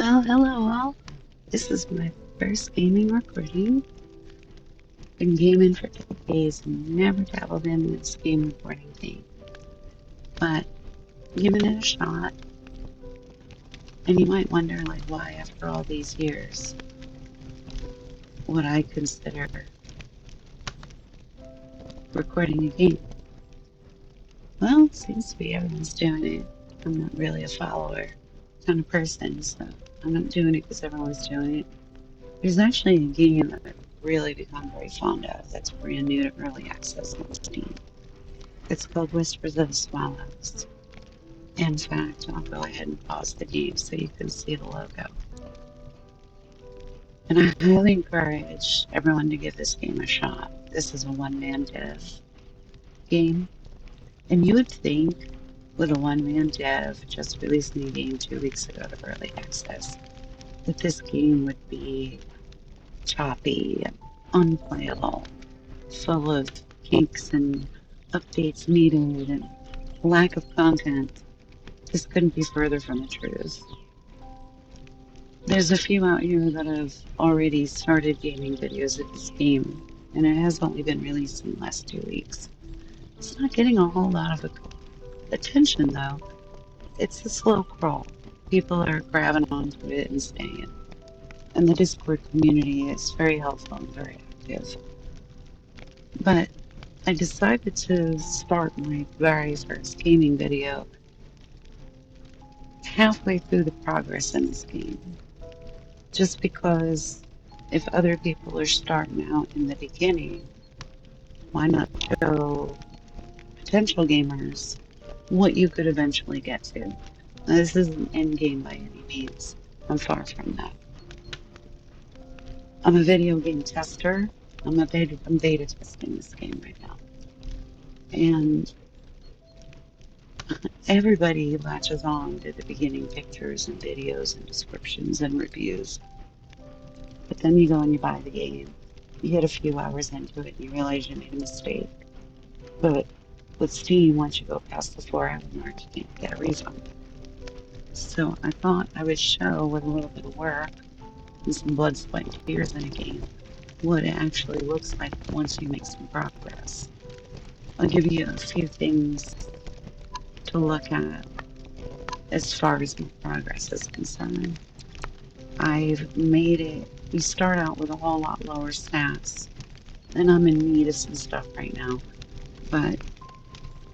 Well, hello all. This is my first gaming recording. Been gaming for decades and never dabbled in this game recording thing. But giving it a shot, and you might wonder why after all these years would I consider recording a game? Well, it seems to be everyone's doing it. I'm not really a follower kind of person, so I'm not doing it because everyone's doing it. There's actually a game that I've really become very fond of that's brand new to early access on Steam. It's called Whispers of the Swallows. In fact, I'll go ahead and pause the game so you can see the logo. And I highly encourage everyone to give this game a shot. This is a one-man dev game. And you would think with a one-man dev just releasing a game 2 weeks ago to early access that this game would be choppy and unplayable, full of kinks and updates needed and lack of content. This couldn't be further from the truth. There's a few out here that have already started gaming videos of this game, and it has only been released in the last 2 weeks. It's not getting a whole lot of attention though. It's a slow crawl. People are grabbing onto it and staying. And the Discord community is very helpful and very active. But I decided to start my very first gaming video halfway through the progress in this game. Just because if other people are starting out in the beginning, why not show potential gamers what you could eventually get to? Now, this isn't end game by any means. I'm far from that. I'm a video game tester. I'm beta testing this game right now. And everybody latches on to the beginning pictures and videos and descriptions and reviews. But then you go and you buy the game. You get a few hours into it and you realize you made a mistake. But with Steam, once you go past the 4-hour mark, you can't get a refund. So I thought I would show with a little bit of work and some blood, sweat, and tears in a game what it actually looks like once you make some progress. I'll give you a few things to look at as far as my progress is concerned. I've made it, you start out with a whole lot lower stats, and I'm in need of some stuff right now, but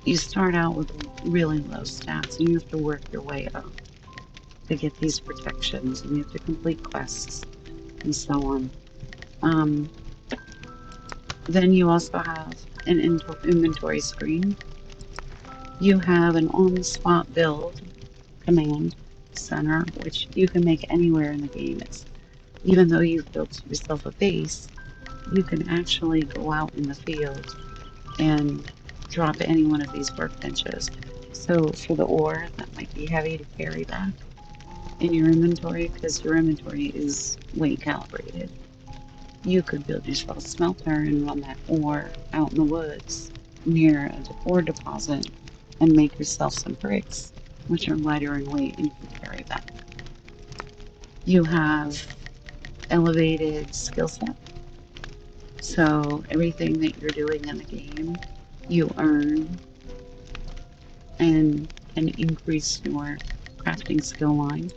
you start out with really low stats and you have to work your way up to get these protections, and you have to complete quests and so on. Then you also have an inventory screen. You have an on-the-spot build command center, which you can make anywhere in the game. Even though you've built yourself a base, you can actually go out in the field and drop any one of these workbenches. So for the ore, that might be heavy to carry back in your inventory because your inventory is weight calibrated. You could build yourself a smelter and run that ore out in the woods near an ore deposit and make yourself some bricks, which are lighter in weight and you can carry back. You have elevated skill set. So everything that you're doing in the game, you earn and can increase your crafting skill line.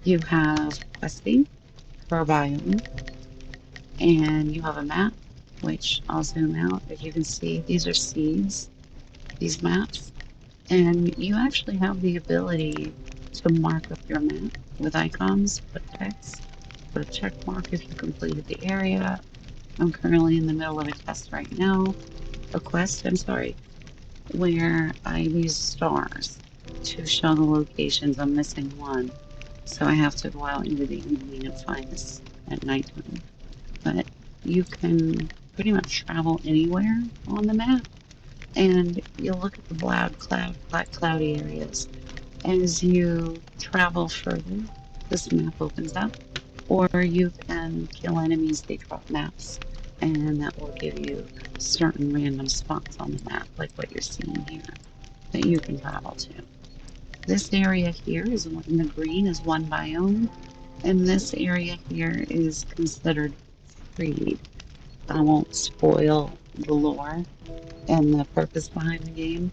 You have questing for a biome, and you have a map, which I'll zoom out. As you can see, these are seeds, these maps, and you actually have the ability to mark up your map with icons, put text, put a check mark if you completed the area. I'm currently in the middle of a test right now, where I use stars to show the locations. I'm missing one, so I have to go out into the evening and find this at nighttime. But you can pretty much travel anywhere on the map, and you'll look at the black cloudy areas. As you travel further, this map opens up, or you can kill enemies, they drop maps, and that will give you certain random spots on the map, like what you're seeing here, that you can travel to. This area here is one, the green is one biome, and this area here is considered freed. I won't spoil the lore and the purpose behind the game,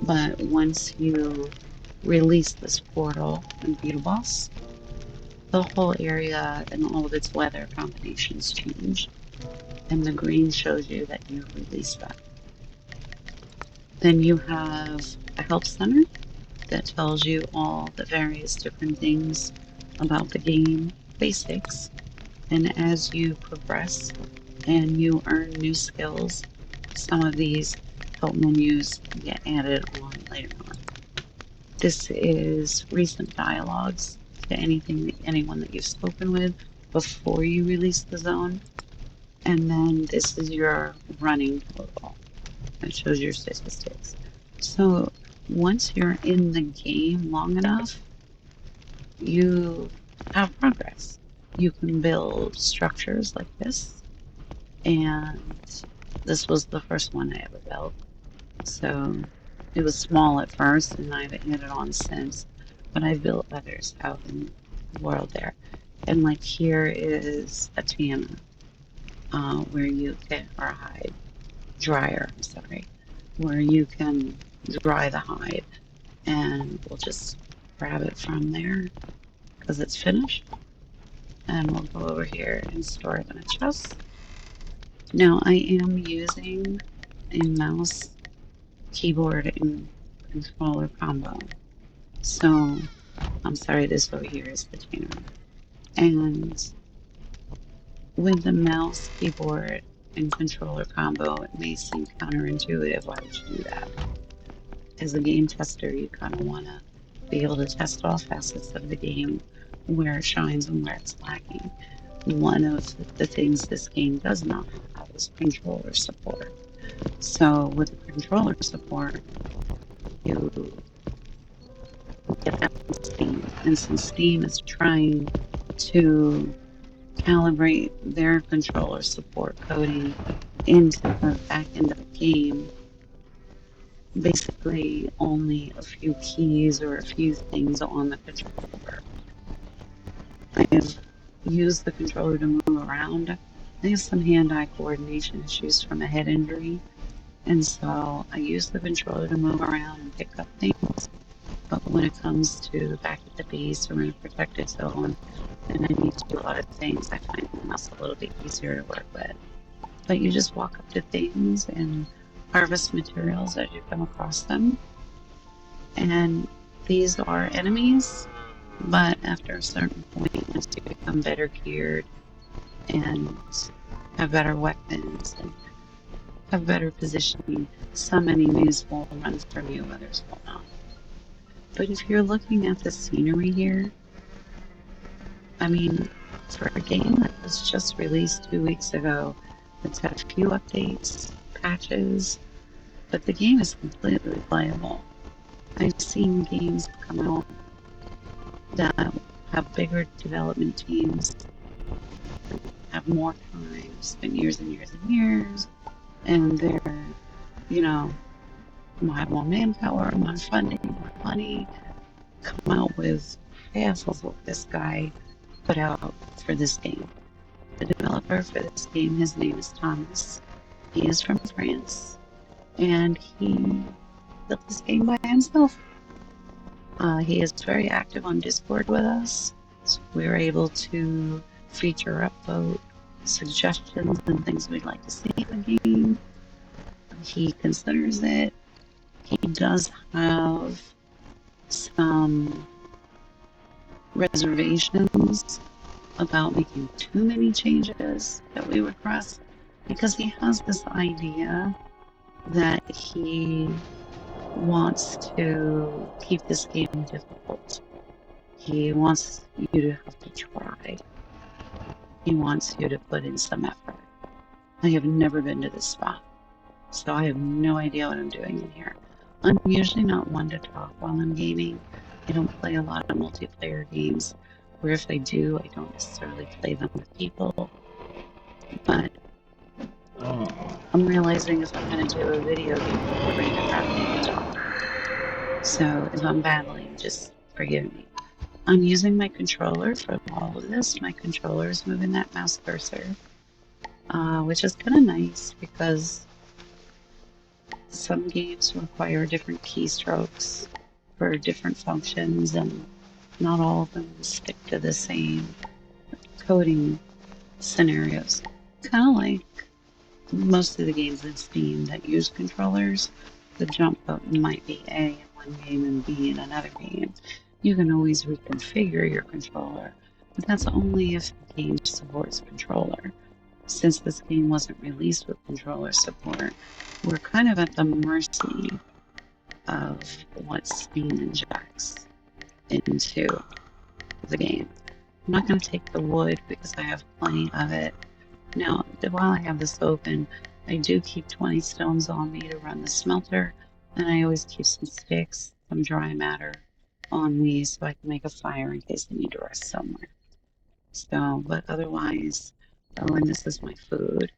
but once you release this portal in Beetle Boss, the whole area and all of its weather combinations change, and the green shows you that you released that. Then you have a help center that tells you all the various different things about the game basics, and as you progress and you earn new skills, some of these help menus get added on later on. This is recent dialogues to anyone that you've spoken with before you release the zone. And then this is your running total. It shows your statistics. So once you're in the game long enough, you have progress. You can build structures like this, and this was the first one I ever built. So it was small at first, and I've added on since, but I've built others out in the world there. And like here is a tanner, where you can, or a hide, dryer, I'm sorry, where you can dry the hide, and we'll just grab it from there because it's finished. And we'll go over here and store it in a chest. Now I am using a mouse, keyboard, and controller combo. So I'm sorry, this over here is the tanner. And with the mouse, keyboard, and controller combo, it may seem counterintuitive. Why would you do that? As a game tester, you kind of want to be able to test all facets of the game, where it shines and where it's lacking. One of the things this game does not have is controller support. So with the controller support, you get that from Steam. And since Steam is trying to calibrate their controller support coding into the back end of the game, basically only a few keys or a few things on the controller. I have used the controller to move around. I have some hand-eye coordination issues from a head injury, and so I use the controller to move around and pick up things. But when it comes to back at the base or in a protected zone, and I need to do a lot of things, I find the mouse a little bit easier to work with. But you just walk up to things and harvest materials as you come across them. And these are enemies, but after a certain point, once you become better geared and have better weapons and have better positioning, some enemies will run from you, others will not. But if you're looking at the scenery here, I mean, for a game that was just released 2 weeks ago, it's had a few updates, patches, but the game is completely playable. I've seen games come out that have bigger development teams, have more time, spend years and years and years, and they're, you know, have more manpower, more funding, more money, come out with half of what this guy put out for this game. The developer for this game, his name is Thomas. He is from France, and he built this game by himself. He is very active on Discord with us, so we were able to feature upvote suggestions and things we'd like to see in the game. He considers it. He does have some reservations about making too many changes that we request, because he has this idea that he wants to keep this game difficult. He wants you to have to try. He wants you to put in some effort. I have never been to this spot, so I have no idea what I'm doing in here. I'm usually not one to talk while I'm gaming. I don't play a lot of multiplayer games, where if I do, I don't necessarily play them with people. But I'm realizing if I'm going to do a video game recording, I'd rather be talking. So if I'm battling, just forgive me. I'm using my controller for all of this. My controller is moving that mouse cursor, which is kind of nice because some games require different keystrokes for different functions, and not all of them stick to the same coding scenarios. Kind of like most of the games in Steam that use controllers, the jump button might be A in one game and B in another game. You can always reconfigure your controller, but that's only if the game supports controller. Since this game wasn't released with controller support, we're kind of at the mercy of what Steam injects into the game. I'm not going to take the wood because I have plenty of it. Now, while I have this open, I do keep 20 stones on me to run the smelter, and I always keep some sticks, some dry matter on me so I can make a fire in case I need to rest somewhere. So, but otherwise, oh, and this is my food.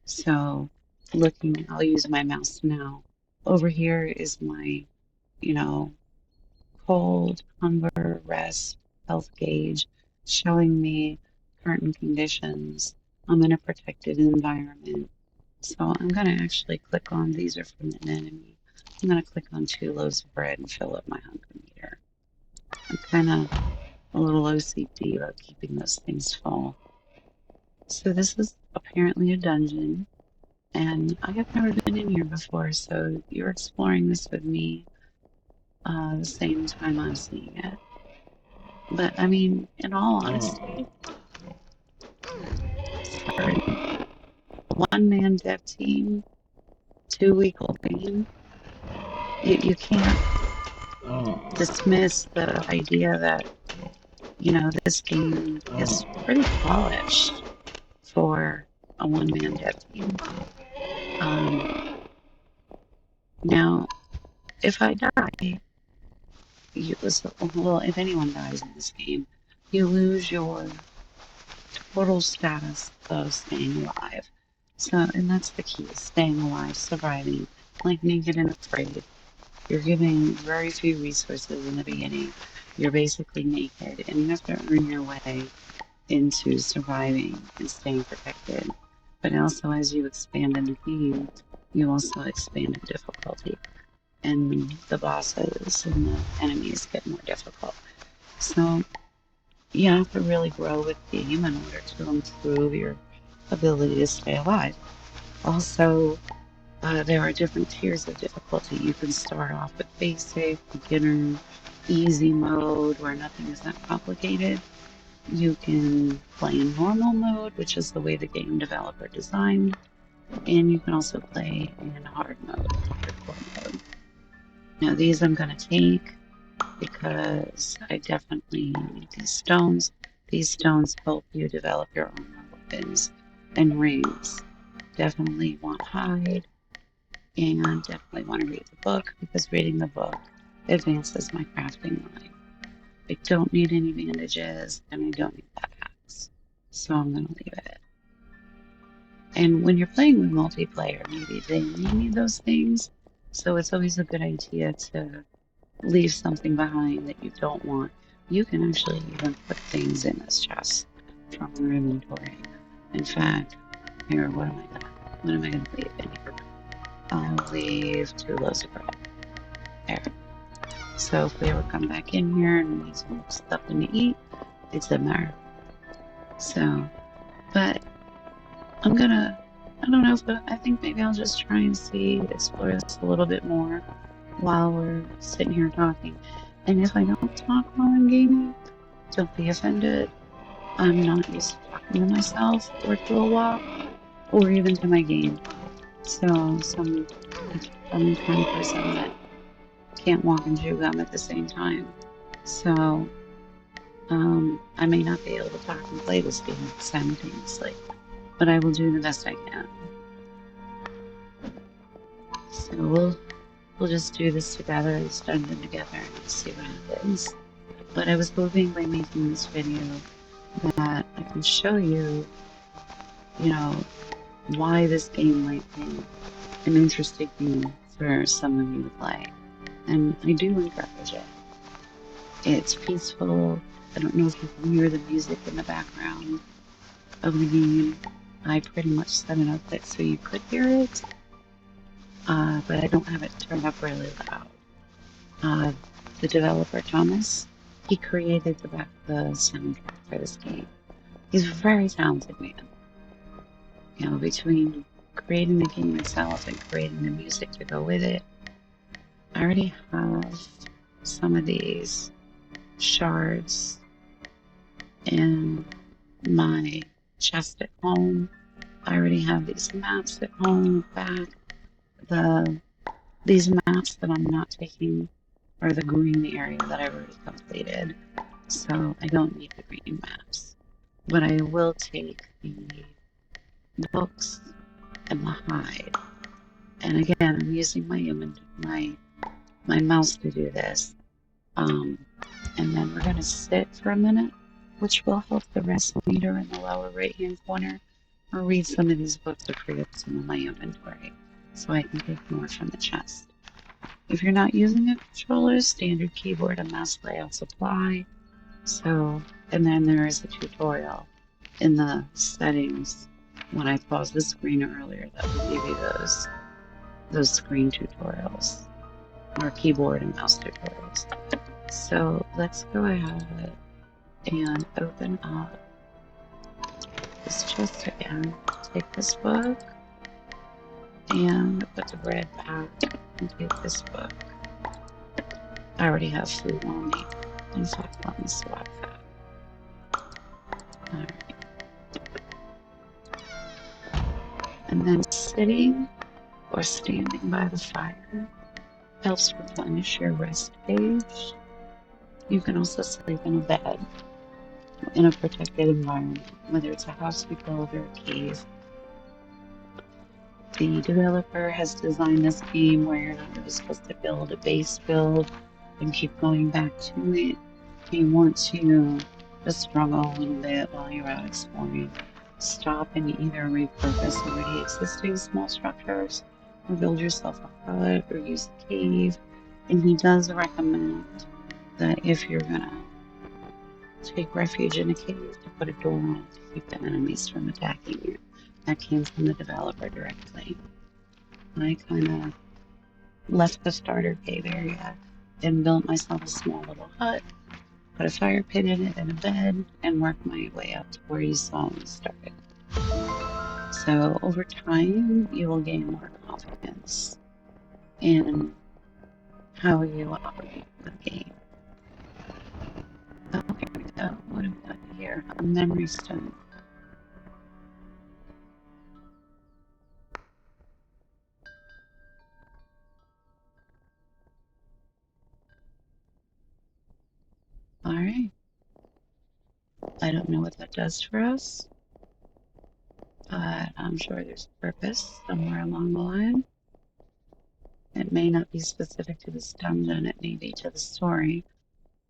So, looking, I'll use my mouse now. Over here is my, you know, cold, hunger, rest, health gauge, showing me current conditions. I'm in a protected environment. So I'm going to actually click on, these are from an enemy. I'm going to click on 2 loaves of bread and fill up my hunger meter. I'm kind of a little OCD about keeping those things full. So this is apparently a dungeon, and I have never been in here before, so you're exploring this with me the same time I'm seeing it. But I mean, in all honesty, for a one-man dev team, 2-week-old game, you can't dismiss the idea that, you know, this game is pretty polished for a one-man dev team. Now, if I die, well, if anyone dies in this game, you lose your total status of staying alive. So, and that's the key, staying alive, surviving, like Naked and Afraid. You're giving very few resources in the beginning. You're basically naked, and you have to earn your way into surviving and staying protected. But also, as you expand in the game, you also expand in difficulty, and the bosses and the enemies get more difficult. So you have to really grow with the game in order to improve your ability to stay alive. Also, there are different tiers of difficulty. You can start off with basic, beginner, easy mode where nothing is that complicated. You can play in normal mode, which is the way the game developer designed, and you can also play in hard mode, hardcore mode. Now these I'm going to take because I definitely need these stones. These stones help you develop your own weapons and rings. Definitely want hide, and definitely want to read the book because reading the book advances my crafting line. I don't need any bandages and I don't need backpacks, so I'm going to leave it. And when you're playing with multiplayer, maybe they need those things, so it's always a good idea to leave something behind that you don't want. You can actually even put things in this chest from your inventory. In fact, here, what am I gonna leave in here? I'll leave 2 loaves of bread. There. So if we ever come back in here and we need some stuff to eat, it's in there. So, but I don't know, but I think maybe I'll just try and explore this a little bit more while we're sitting here talking. And if I don't talk while I'm gaming, don't be offended. I'm not used to talking to myself or to a wall or even to my game. So I'm the kind of person that can't walk and chew gum at the same time. So I may not be able to talk and play this game simultaneously, but I will do the best I can. So we'll just do this together, this dungeon together, and see what happens. But I was hoping by making this video that I can show you, you know, why this game might be an interesting game for some of you to play. and I do encourage it. It's peaceful. I don't know if you can hear the music in the background of the game. I pretty much set it up that so you could hear it, but I don't have it turned up really loud. Uh, the developer, Thomas, he created the soundtrack for this game. He's a very talented man. You know, between creating the game itself and creating the music to go with it, I already have some of these shards in my chest at home. I already have these maps at home back. These maps that I'm not taking are the green area that I've already completed. So I don't need the green maps. But I will take the books and the hide. And again, I'm using my mouse to do this. And then we're going to sit for a minute, which will help the rest meter in the lower right-hand corner. I'll read some of these books to free up some of my inventory so I can take more from the chest. If you're not using a controller, standard keyboard and mouse layouts apply. So, and then there is a tutorial in the settings when I paused the screen earlier that will give you those screen tutorials or keyboard and mouse tutorials. So let's go ahead and open up this chest again. Take this book and put the bread back and take this book. I already have food on me. In fact, let me swap that. Alright. And then sitting or standing by the fire helps replenish your rest page. You can also sleep in a bed in a protected environment, whether it's a house you build or a cave. The developer has designed this game where you're not really supposed to build a base build and keep going back to it. You want to just struggle a little bit while you're out exploring. Stop and either repurpose already existing small structures or build yourself a hut or use a cave. And he does recommend that if you're gonna take refuge in a cave, to put a door on it to keep the enemies from attacking you. That came from the developer directly. I kind of left the starter cave area and built myself a small little hut, put a fire pit in it and a bed, and worked my way up to where you saw me started. So over time, you will gain more confidence in how you operate the game. Oh, here we go. What have we got here? A memory stone. Alright. I don't know what that does for us, but I'm sure there's a purpose somewhere along the line. It may not be specific to this dungeon, it may be to the story,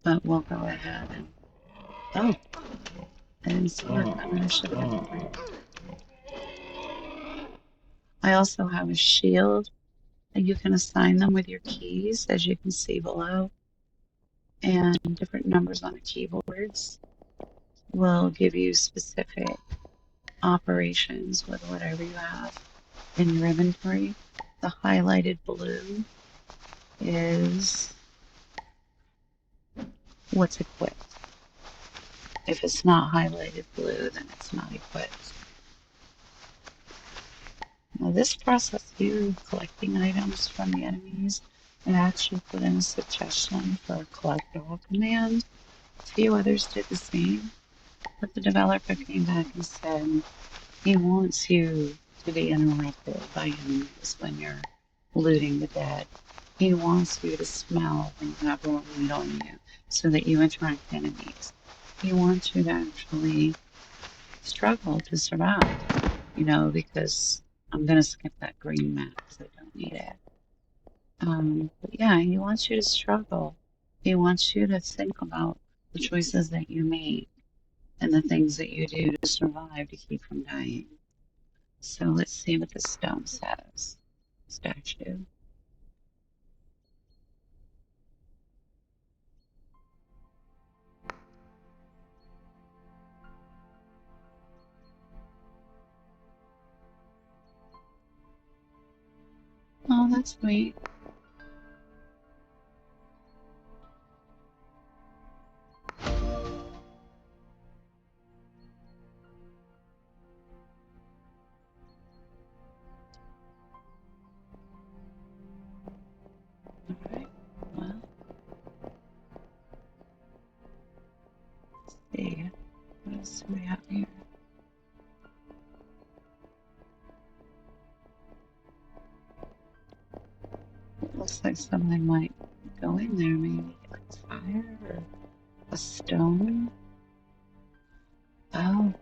but we'll go ahead and... Oh! I didn't see that coming. I should have been. I also have a shield, and you can assign them with your keys, as you can see below, and different numbers on the keyboards will give you specific operations with whatever you have in your inventory. The highlighted blue is what's equipped. If it's not highlighted blue, then it's not equipped. Now this process here, collecting items from the enemies, I actually put in a suggestion for a collect all command. A few others did the same, but the developer came back and said he wants you to be interrupted by enemies when you're looting the dead. He wants you to smell when you have raw meat on you so that you attract enemies. He wants you to actually struggle to survive, you know, because I'm going to skip that green map because I don't need it. But yeah, he wants you to struggle. He wants you to think about the choices that you make and the things that you do to survive to keep from dying. So let's see what the stone says. Statue. that's sweet. Alright, well, let's see. What else do we have here? It looks like something might go in there, maybe like fire or a stone. Oh,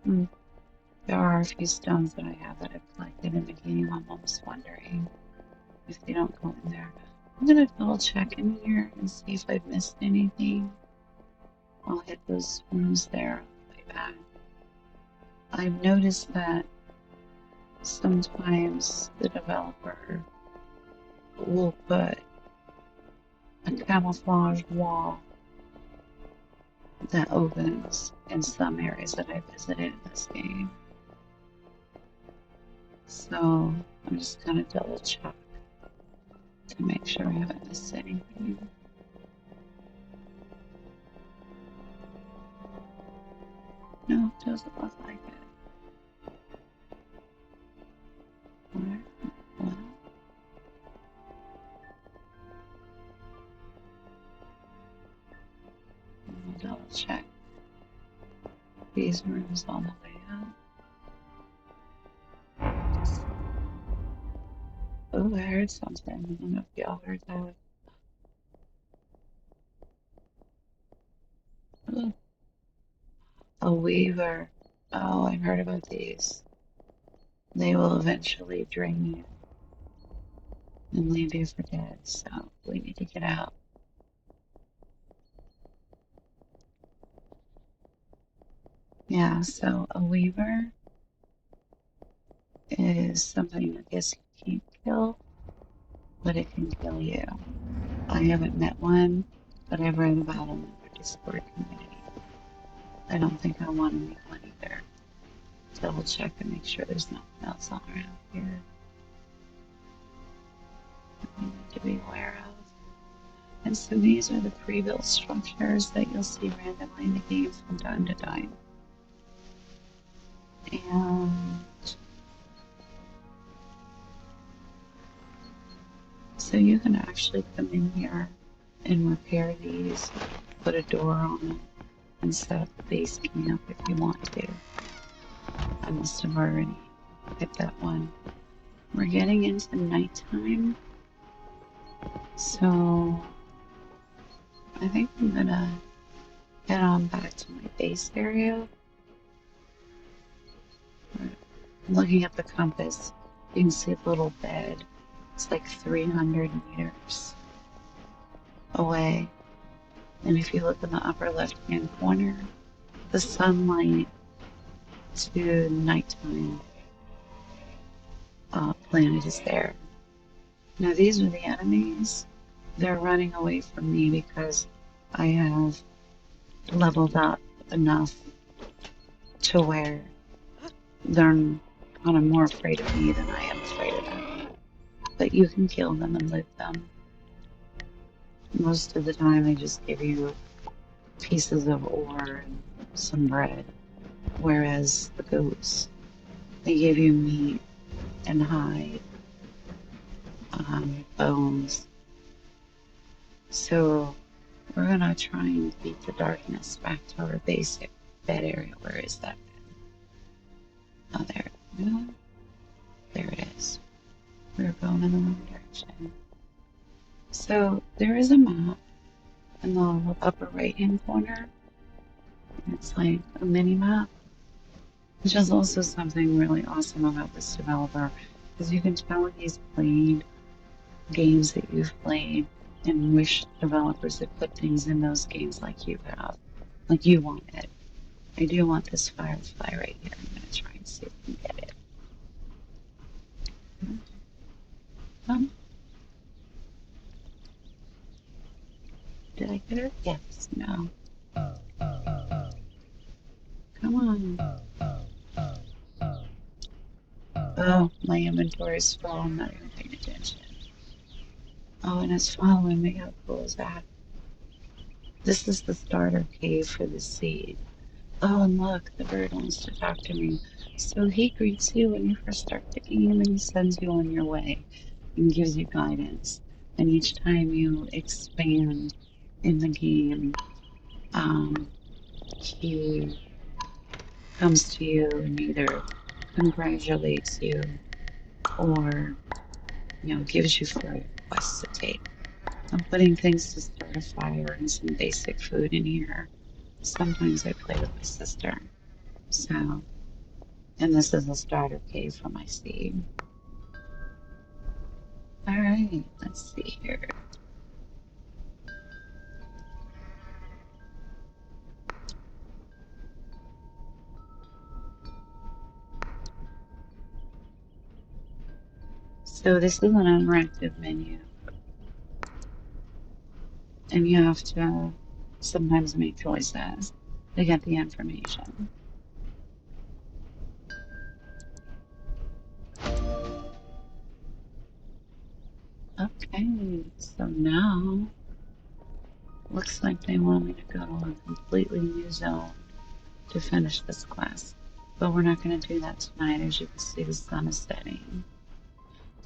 hmm. There are a few stones that I have that I've collected in the game. I'm almost wondering if they don't go in there. I'm gonna double check in here and see if I've missed anything. I'll hit those rooms there on the way back. I've noticed that sometimes the developer will put a camouflage wall that opens in some areas that I visited in this game. So I'm just gonna double check to make sure I haven't missed anything. No, it doesn't look like it. Alright, well, I'll double check these rooms all the way up. Oh, I heard something. I don't know if y'all heard that. Oh, a weaver. Oh, I heard about these. They will eventually drain you and leave you for dead, so we need to get out. Yeah, so a weaver is something I guess you can't kill, but it can kill you. I haven't met one, but I've read about them in our Discord community. I don't think I want to meet one either. Double check and make sure there's nothing else all around here that we need to be aware of. And so these are the pre-built structures that you'll see randomly in the game from time to time. And so you can actually come in here and repair these, put a door on them, and set up the base camp if you want to. I must have already hit that one. We're getting into nighttime, so I think I'm gonna head on back to my base area. I'm looking at the compass. You can see the little bed. It's like 300 meters away. And if you look in the upper left-hand corner, the sunlight to nighttime planet is there. Now these are the enemies. They're running away from me because I have leveled up enough to where they're kind of more afraid of me than I am afraid of them. But you can kill them and loot them. Most of the time they just give you pieces of ore and some bread. Whereas the goats, they give you meat and hide, bones. So we're gonna try and beat the darkness back to our basic bed area. Where is that bed? Oh, there. No, there it is. We're going in the wrong direction. So there is a map in the upper right-hand corner. It's like a mini map, which is also something really awesome about this developer, because you can tell he's played games that you've played and wish developers had put things in those games like you have, like you want it. I do want this firefly right here. I'm gonna try and see if I can get it. Did I get her? Yes. No. Come on. Oh, my inventory is full. I'm not even paying attention. Oh, and it's following me. How cool is that? This is the starter cave for the seed. Oh, and look, the bird wants to talk to me. So he greets you when you first start the game and he sends you on your way and gives you guidance. And each time you expand in the game, um, he comes to you and either congratulates you or, gives you further quests to take. I'm putting things to start a fire and some basic food in here. Sometimes I play with my sister. So, and this is a starter cave for my seed. All right, let's see here. So this is an interactive menu, and you have to sometimes make choices to get the information. Okay, so now looks like they want me to go to a completely new zone to finish this quest. But we're not going to do that tonight. As you can see, the sun is setting.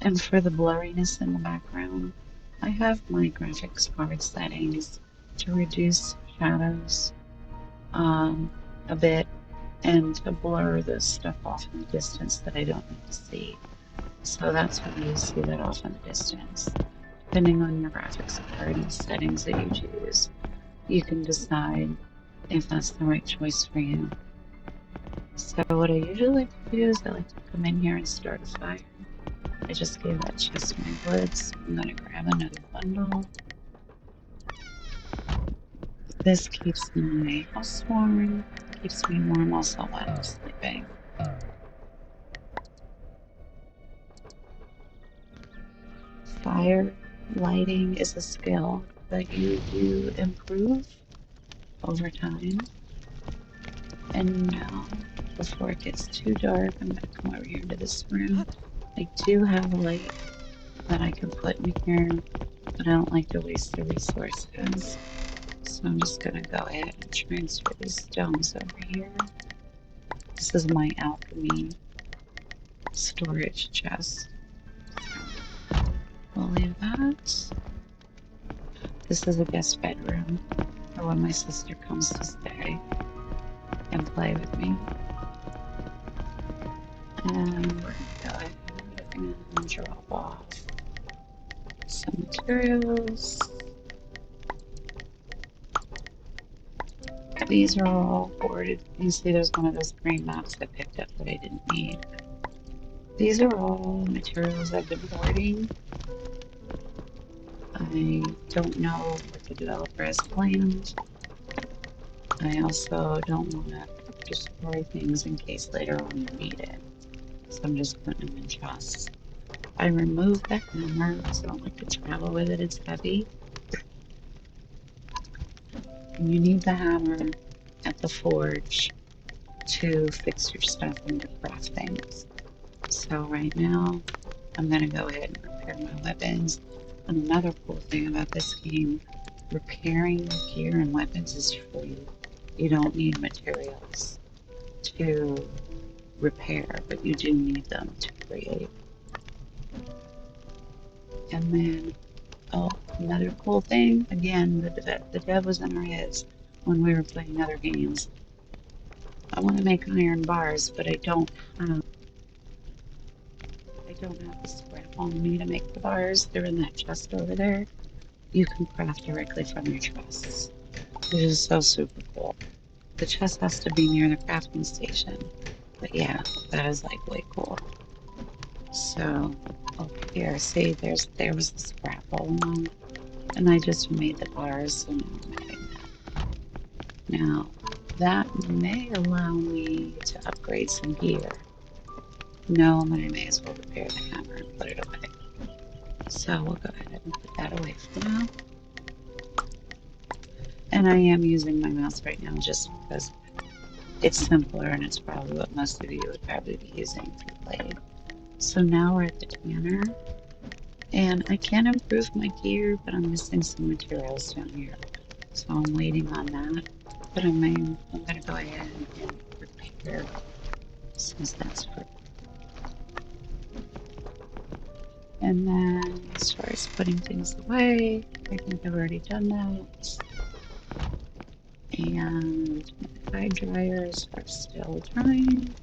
And for the blurriness in the background, I have my graphics card settings to reduce shadows a bit and to blur the stuff off in the distance that I don't need to see. So that's why you see that off in the distance. Depending on your graphics card and settings that you choose, you can decide if that's the right choice for you. So what I usually like to do is I like to come in here and start a fire. I just gave that chest my wood, so I'm gonna grab another bundle. This keeps my house warm, keeps me warm also while I'm sleeping. Fire lighting is a skill that you improve over time. And now, before it gets too dark, I'm gonna come over here to this room. I do have a light that I can put in here, but I don't like to waste the resources. So I'm just gonna go ahead and transfer these stones over here. This is my alchemy storage chest. We'll leave that. This is a guest bedroom for when my sister comes to stay and play with me. And we're gonna go ahead and drop off some materials. These are all hoarded. You see there's one of those green maps I picked up that I didn't need. These are all materials I've been hoarding. I don't know what the developer has planned. I also don't want to destroy things in case later on you need it. So I'm just putting them in chests. I removed the hammer because I don't like to travel with it. It's heavy. And you need the hammer at the forge to fix your stuff and to craft things. So right now, I'm going to go ahead and repair my weapons. And another cool thing about this game, repairing gear and weapons is free. You don't need materials to repair, but you do need them to create. And then, oh, another cool thing, again, the dev was in our heads when we were playing other games. I want to make iron bars, but I don't have the scrap on me to make the bars. They're in that chest over there. You can craft directly from your chests, which is so super cool. The chest has to be near the crafting station, but yeah, that is like way cool. So, oh here, see, there was the scrap all along, and I just made the bars, so now I'm adding that. Now, that may allow me to upgrade some gear. No, but I may as well repair the hammer and put it away. So we'll go ahead and put that away for now. And I am using my mouse right now just because it's simpler and it's probably what most of you would probably be using if you played. So now we're at the tanner, and I can improve my gear, but I'm missing some materials down here. So I'm waiting on that. But I'm gonna go ahead and repair since that's free. And then as far as putting things away, I think I've already done that. And my hide dryers are still drying.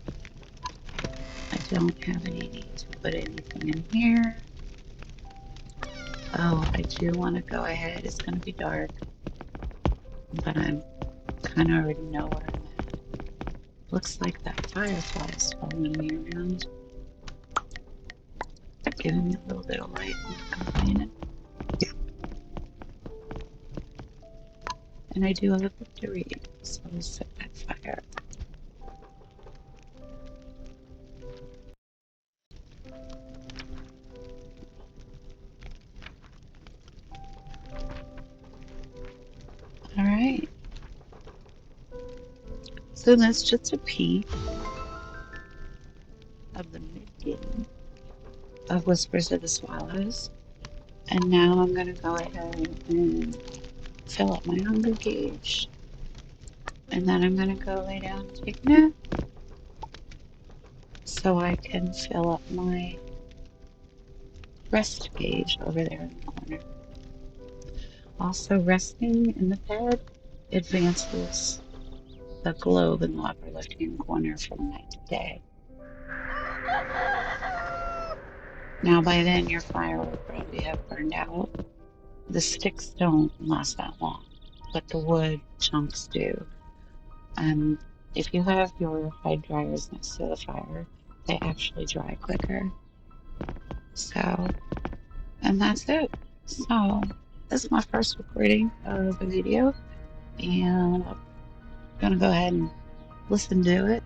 I don't have any need to put anything in here. Oh, I do want to go ahead. It's going to be dark, but I'm kind of already know where I'm at. Looks like that firefly is following me around, giving me a little bit of light and complaining. And I do have a book to read, so I'll set that fire. All right. So that's just a peek of the mid-game of Whispers of the Swallows. And now I'm going to go ahead and fill up my hunger gauge. And then I'm going to go lay down and take a nap so I can fill up my rest gauge over there in the corner. Also, resting in the bed advances the globe in the upper left-hand corner from night to day. Now, by then, your fire will probably have burned out. The sticks don't last that long, but the wood chunks do. And if you have your hide dryers next to the fire, they actually dry quicker. So, and that's it. So, this is my first recording of a video, and I'm gonna go ahead and listen to it.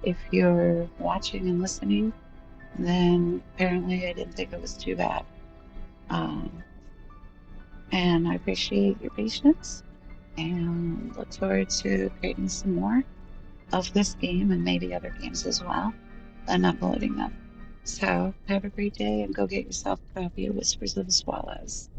If you're watching and listening, then apparently I didn't think it was too bad. And I appreciate your patience and look forward to creating some more of this game and maybe other games as well and uploading them. So have a great day and go get yourself a copy of Whispers of the Swallows.